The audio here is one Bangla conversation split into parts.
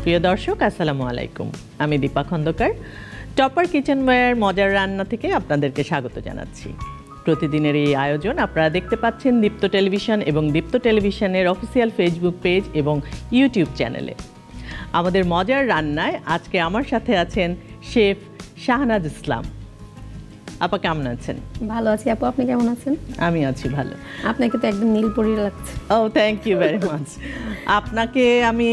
প্রিয় দর্শক আসসালামু আলাইকুম, আমি দীপা খন্দকার টপার কিচেনওয়্যার মজার রান্না থেকে আপনাদেরকে স্বাগত জানাচ্ছি। প্রতিদিনের এই আয়োজন আপনারা দেখতে পাচ্ছেন দীপ্ত টেলিভিশন এবং দীপ্ত টেলিভিশনের অফিসিয়াল ফেসবুক পেজ এবং ইউটিউব চ্যানেলে। আমাদের মজার রান্নায় আজকে আমার সাথে আছেন শেফ শাহনাজ ইসলাম। আপা কেমন আছেন? ভালো আছি আপু, আপনি কেমন আছেন? আমি আছি ভালো। আপনাকে তো একদম নীলপরি লাগছে। ও থ্যাংক ইউ ভেরি মাচ। আপনাকে আমি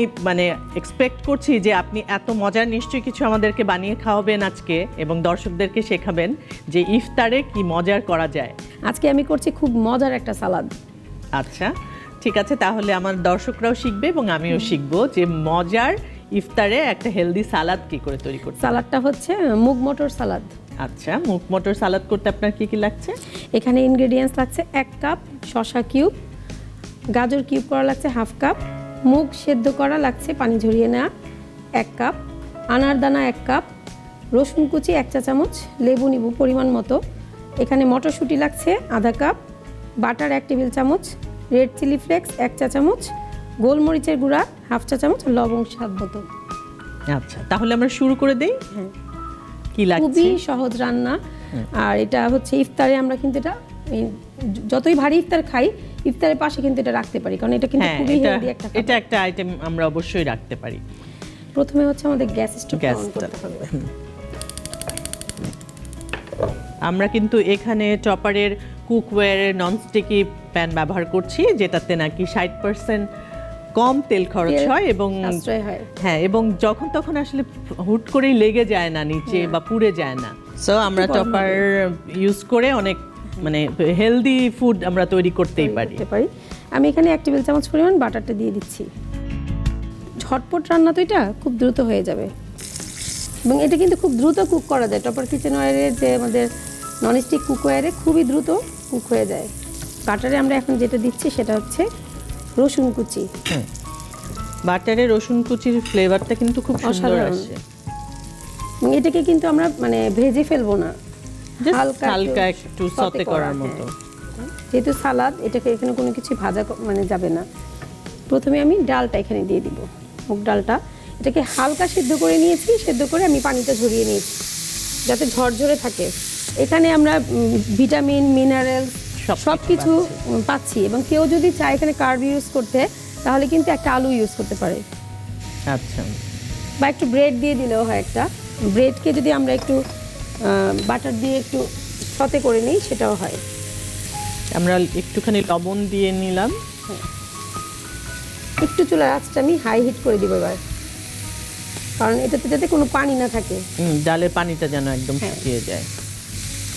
এক্সপেক্ট করছি যে আপনি এত মজার নিশ্চয়ই কিছু আমাদেরকে বানিয়ে খাওয়াবেন আজকে এবং দর্শকদেরকে শেখাবেন যে ইফতারে কি মজার করা যায়। আজকে আমি করছি খুব মজার একটা সালাদ। আচ্ছা ঠিক আছে, তাহলে আমার দর্শকরাও শিখবে এবং আমিও শিখবো যে মজার ইফতারে একটা হেলদি সালাদ কি করে তৈরি করতে। সালাদটা হচ্ছে মুগ মটর সালাদ। আচ্ছা, মুগ মটর সালাদ করতে আপনার কি কি লাগছে? এখানে ইনগ্রেডিয়েন্টস লাগছে 1 কাপ শসা কিউব, গাজর কিউব করা লাগছে 1/2 কাপ, মুগ সেদ্ধ করা লাগছে পানি ঝরিয়ে নেওয়া 1 কাপ, আনার দানা 1 কাপ, রসুন কুচি 1 চা চামচ, লেবু নিবু পরিমাণ মতো, এখানে মটরশুঁটি লাগছে 1/2 কাপ, বাটার 1 টেবিল চামচ, রেড চিলি ফ্লেক্স 1 চা চামচ, গোলমরিচের গুঁড়া 1/2 চা চামচ, লবঙ্গ স্বাদ মতো। আচ্ছা তাহলে আমরা শুরু করে দেই। হ্যাঁ, কি লাগছে? খুবই সহজ রান্না। আর এটা হচ্ছে ইফতারে আমরা কিন্তু এটা যতই ভারী ইফতার খাই, ইফতারের পাশে কিন্তু এটা রাখতে পারি, কারণ এটা কিন্তু খুবই হেলদি একটা খাবার। এটা একটা আইটেম আমরা অবশ্যই রাখতে পারি। প্রথমে হচ্ছে আমাদের গ্যাস স্টোভটা অন করতে হবে। আমরা কিন্তু এখানে টপারের কুকওয়্যারের ননস্টিকি প্যান ব্যবহার করছি, যেটাতে নাকি 60% কম তেল খরচ হয় এবং হ্যাঁ, এবং যখন তখন আসলে হুট করেই লেগে যায় না নিচে বা পুড়ে যায় না। সো আমরা টপার ইউজ করে অনেক হেলদি ফুড আমরা তৈরি করতেই পারি। আমি এখানে 1 টেবিল চামচ পরিমাণ বাটারটা দিয়ে দিচ্ছি। ঝটপট রান্না তো, এটা খুব দ্রুত হয়ে যাবে এবং এটা কিন্তু খুব দ্রুত কুক করা যায়। টপার কিচেনওয়্যারের যে আমাদের ননস্টিক কুকওয়্যারে খুবই দ্রুত কুক হয়ে যায়। বাটারে আমরা এখন যেটা দিচ্ছি সেটা হচ্ছে রসুন কুচি। বাটারে রসুন কুচির ফ্লেভারটা কিন্তু খুব সুন্দর আসে। এটাকে কিন্তু আমরা ভেজে ফেলবো না, হালকা একটু সতে করার মতো। যেহেতু সালাদ, এটাকে এখানে কোনো কিছু ভাজা যাবে না। প্রথমে আমি ডালটা এখানে দিয়ে দিব, মুগ ডালটা। এটাকে হালকা সিদ্ধ করে নিয়েছি, সিদ্ধ করে আমি পানিটা ঝরিয়ে নিয়েছি যাতে ঝরঝরে থাকে। এখানে আমরা ভিটামিন, মিনারেল সব কিছু পাচ্ছি এবং কেউ যদি চায় এখানে কার্ব ইউজ করতে, তাহলে কিন্তু একটা আলু ইউজ করতে পারে। আচ্ছা, বা একটু ব্রেড দিয়ে দিলেও হয়। একটা ব্রেডকে যদি আমরা একটু বাটার দিয়ে একটু সতে করে নিই, সেটাও হয়। আমরা একটুখানি লবণ দিয়ে নিলাম। একটু চুলার আঁচটা আমি হাই হিট করে দিব এবার, কারণ এটাতে যাতে কোনো পানি না থাকে। ডালের পানিটা যেন একদম শুকিয়ে যায়।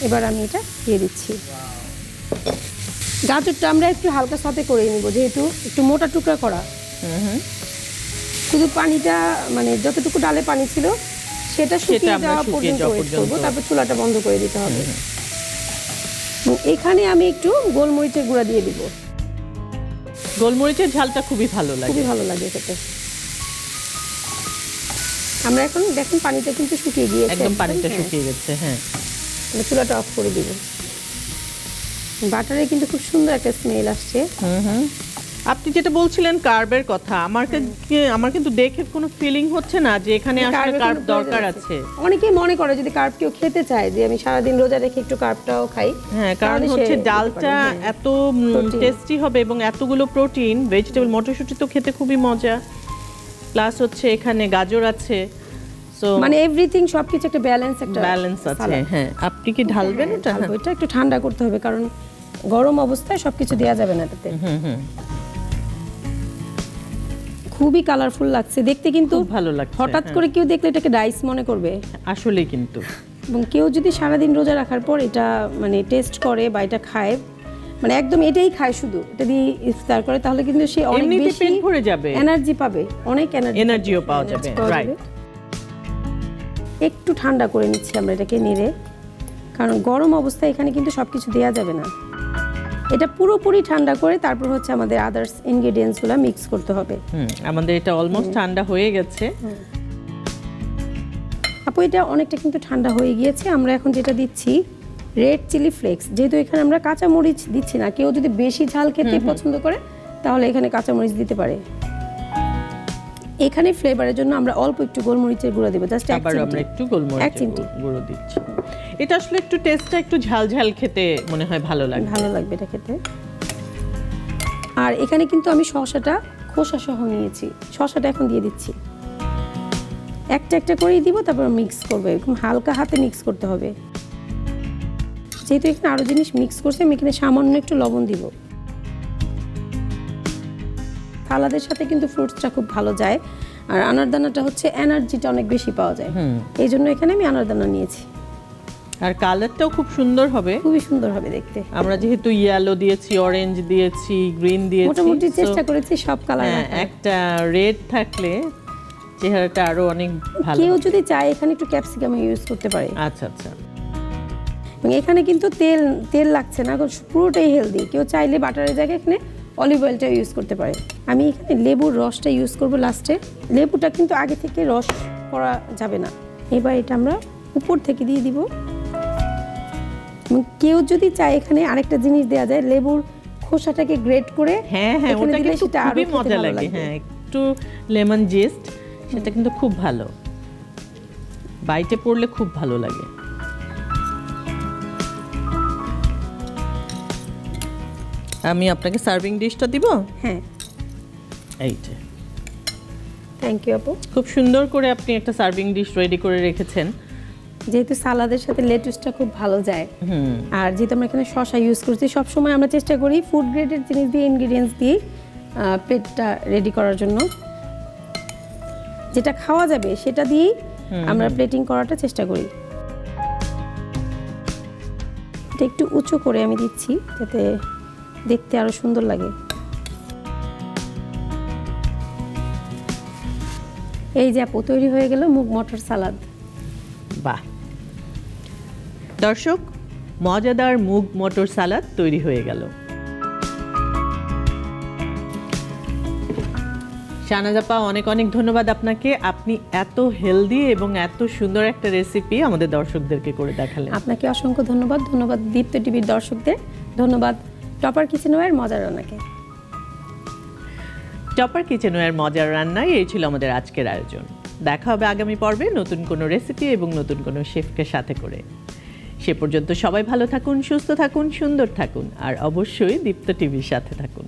এবার আমি এটা দিয়ে দিচ্ছি। গাজরটা আমরা একটু হালকা সতে করে নিব, যেহেতু একটু মোটা টুকরা করা। শুধু পানিটা যতটুকু ডালে পানি ছিল সেটা শুকিয়ে যাওয়া পর্যন্ত ওয়েট করব, তারপর চুলাটা বন্ধ করে দিতে হবে। এখানে আমি একটু গোলমরিচের গুঁড়া দিয়ে দিব। গোলমরিচের ঝালটা খুবই ভালো লাগে খেতে। আমরা এখন দেখুন পানিটা কিন্তু শুকিয়ে গিয়েছে, একদম পানিটা শুকিয়ে গেছে। হ্যাঁ, চুলাটা অফ করে দিব। বাটারে কিন্তু খুব সুন্দর একটা স্মেল আসছে। আপনি যেটা বলছিলেন কার্বের কথা, আমার কিন্তু দেখে কোনো ফিলিং হচ্ছে না যে এখানে আসলে কার্ব দরকার আছে। অনেকেই মনে করে যদি কার্ব কেউ খেতে চায়, যে আমি সারাদিন রোজা রেখে একটু কার্বটাও খাই। হ্যাঁ, কারণ হচ্ছে ডালটা এত টেস্টি হবে এবং এতগুলো প্রোটিন, ভেজিটেবল, মটরশুঁটি তো খেতে খুবই মজা, প্লাস হচ্ছে এখানে গাজর আছে। সো এভরিথিং সবকিছু একটা ব্যালেন্স আছে। হ্যাঁ, আপনি কি ঢালবেন এটা? এটা একটু ঠান্ডা করতে হবে, কারণ গরম অবস্থায় সবকিছু দেওয়া যাবে না এটাতে। খুবই কালারফুল লাগছে দেখতে, কিন্তু ভালো লাগছে। হঠাৎ করে কেউ দেখলে এটাকে রাইস মনে করবে আসলে, কিন্তু এবং কেউ যদি সারাদিন রোজা রাখার পর এটা টেস্ট করে বা এটা খায়, একদম এটাই খায়, শুধু এটা দিয়ে ইফতার করে, তাহলে কিন্তু সে অনেক বেশি পেট ভরে যাবে, এনার্জি পাবে, অনেক এনার্জিও পাওয়া যাবে। রাইট, একটু ঠান্ডা করে নিচ্ছি আমরা এটাকে নেড়ে, কারণ গরম অবস্থায় এখানে কিন্তু সবকিছু দেওয়া যাবে না। এটা পুরোপুরি ঠান্ডা করে তারপর হচ্ছে আমাদের আদার্স ইনগ্রেডিয়েন্টসগুলো মিক্স করতে হবে। আমাদের এটা অলমোস্ট ঠান্ডা হয়ে গেছে। আপু, এটা অনেকটা কিন্তু ঠান্ডা হয়ে গিয়েছে। আমরা এখন যেটা দিচ্ছি রেড চিলি ফ্লেক্স। যেহেতু এখানে আমরা কাঁচা মরিচ দিচ্ছি না, কেউ যদি বেশি ঝাল খেতে পছন্দ করে তাহলে এখানে কাঁচা মরিচ দিতে পারে। এখানে ফ্লেভারের জন্য আমরা অল্প একটু গোলমরিচের গুঁড়ো দেব, জাস্ট আবার আমরা একটু গোলমরিচের গুঁড়ো দিচ্ছি। এটা আসলে একটু টেস্টটা একটু ঝাল ঝাল খেতে মনে হয় ভালো লাগবে এটা খেতে। আর এখানে কিন্তু আমি শসাটা খোসা সহ নিয়েছি, শসাটা এখন দিয়ে দিচ্ছি। একটা একটা করেই দিব, তারপর মিক্স করবো, এরকম হালকা হাতে মিক্স করতে হবে। যেহেতু এখানে আরো জিনিস মিক্স করছে, আমি এখানে সামান্য একটু লবণ দিব। সালাদের সাথে কিন্তু ফ্রুটসটা খুব ভালো যায়, আর আনারদানাটা হচ্ছে এনার্জিটা অনেক বেশি পাওয়া যায়, এই জন্য এখানে আমি আনারদানা নিয়েছি। আর কালারটাও খুব সুন্দর হবে, খুবই সুন্দর হবে দেখতে। আমরা যেহেতু ইয়েলো দিয়েছি, অরেঞ্জ দিয়েছি, গ্রিন দিয়েছি, মোটামুটি চেষ্টা করেছি সব কালার। একটা রেড থাকলে চেহারাটা আরো অনেক ভালো। কেউ যদি চায় এখানে একটু ক্যাপসিকাম ইউজ করতে পারে। আচ্ছা আচ্ছা। এখানে কিন্তু তেল লাগছে না, পুরোটাই হেলদি। কেউ চাইলে বাটারের জায়গায় এখানে অলিভ অয়েলটা ইউজ করতে পারে। আমি এখানে লেবুর রসটা ইউজ করব লাস্টে। লেবুটা কিন্তু আগে থেকে রস করা যাবে না। এবার এটা আমরা উপর থেকে দিয়ে দিব। কেউ যদি চায় এখানে আরেকটা জিনিস দেওয়া যায়, লেবুর খোসাটাকে গ্রেট করে। ওটা কিন্তু খুবই মজা লাগে। একটু লেমন জেস্ট, সেটা কিন্তু খুব ভালো, বাইটে পড়লে খুব ভালো লাগে। আমি আপনাকে সার্ভিং ডিশটা দিব। হ্যাঁ, এইটা। থ্যাংক ইউ আপু। খুব সুন্দর করে আপনি একটা সার্ভিং ডিশ রেডি করে রেখেছেন। যেহেতু সালাদের সাথে লেটুসটা খুব ভালো যায়, আর যেহেতু আমরা এখানে শসা ইউজ করছি, সবসময় আমরা চেষ্টা করি ফুড গ্রেডের জিনিস দিয়ে, ইনগ্রিডিয়েন্টস দিয়ে প্লেটটা রেডি করার জন্য। যেটা খাওয়া যাবে সেটা দিয়েই আমরা প্লেটিং করাটা চেষ্টা করি। এটা একটু উঁচু করে আমি দিচ্ছি যাতে দেখতে আরো সুন্দর লাগে। এই যে আপু, তৈরি হয়ে গেল মুগ মটর সালাদ। বাহ! দর্শক, মজাদার মুগ মটর সালাদ তৈরি হয়ে গেল। শাহনাজ আপা, অনেক অনেক ধন্যবাদ আপনাকে। আপনি এত হেলদি এবং এত সুন্দর একটা রেসিপি আমাদের দর্শকদেরকে করে দেখালেন। আপনাকে অসংখ্য ধন্যবাদ। ধন্যবাদ দীপ্ত টিভির দর্শকদের। ধন্যবাদ টপার কিচেনওয়্যার মজার রান্নাকে। টপার কিচেনওয়্যার মজার রান্নায় এই ছিল আমাদের আজকের আয়োজন। দেখা হবে আগামী পর্বে নতুন কোনো রেসিপি এবং নতুন কোনো শেফকে সাথে করে। সে পর্যন্ত সবাই ভালো থাকুন, সুস্থ থাকুন, সুন্দর থাকুন, আর অবশ্যই দীপ্ত টিভির সাথে থাকুন।